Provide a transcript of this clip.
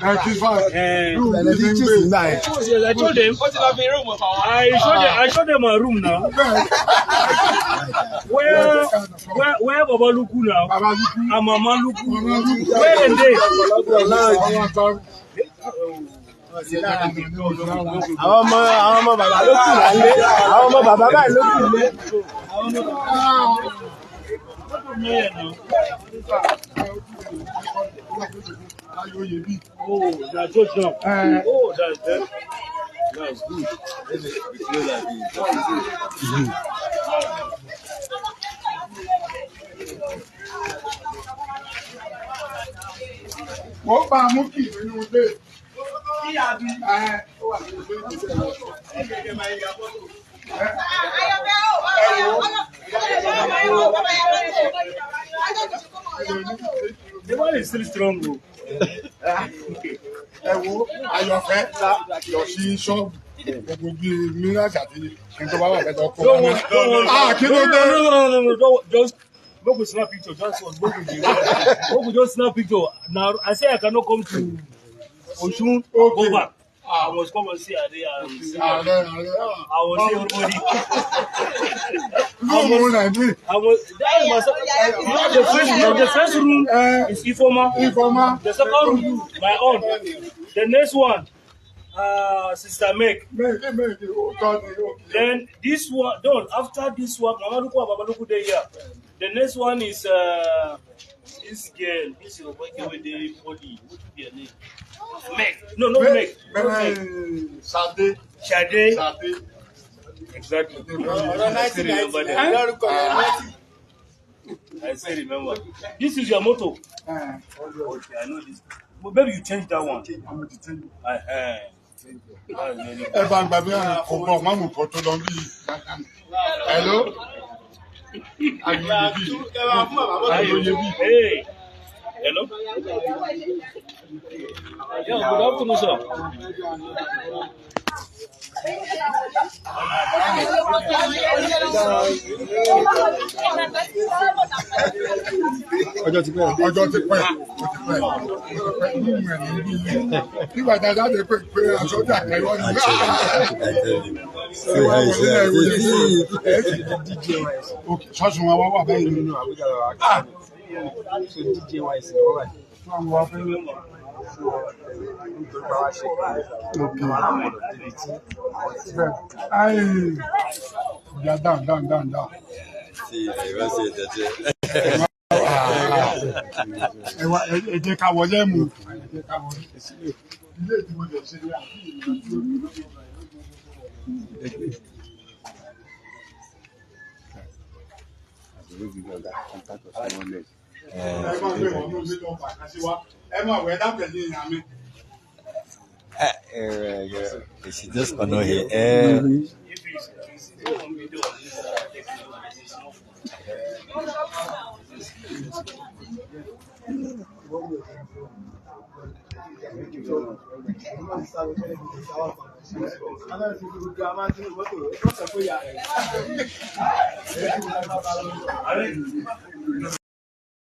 I told them. I showed them a room now. Where Baba Luku now? And Mama Luku. Where are they? Oh, that's good job. Oh, that's good. That's good. What about monkey when you do? The one is still strong, bro. No. Just go with snap picture. Just snap picture. Now I say I cannot come to Oshun. Go back. I must come and see Iree and see. I was see everybody. The first room is informal. The second room, my own. The next one, Sister Meg. Then this one, after this one, Mama Luku and Baba Luku there here. The next one is this girl. This is your boy with the body. What should be her name? Meg. No, not Meg. Sade. Exactly. I still remember. This is your motto. Okay, I know this. But maybe you change that one. I'm going to tell you. Hello? Hey. Hello? Yeah, good afternoon, sir. Ọjọ́ ti pẹ́. Nígbà tí a jáde pé aṣọ tí àkẹ́wọ́ ni. Ṣọ́ọ̀ṣì wọn wá wà báyìí nínú Àbújá lọ́wọ́. DJ wise ni wọ́n wà. Yeah, down. She just annoy her.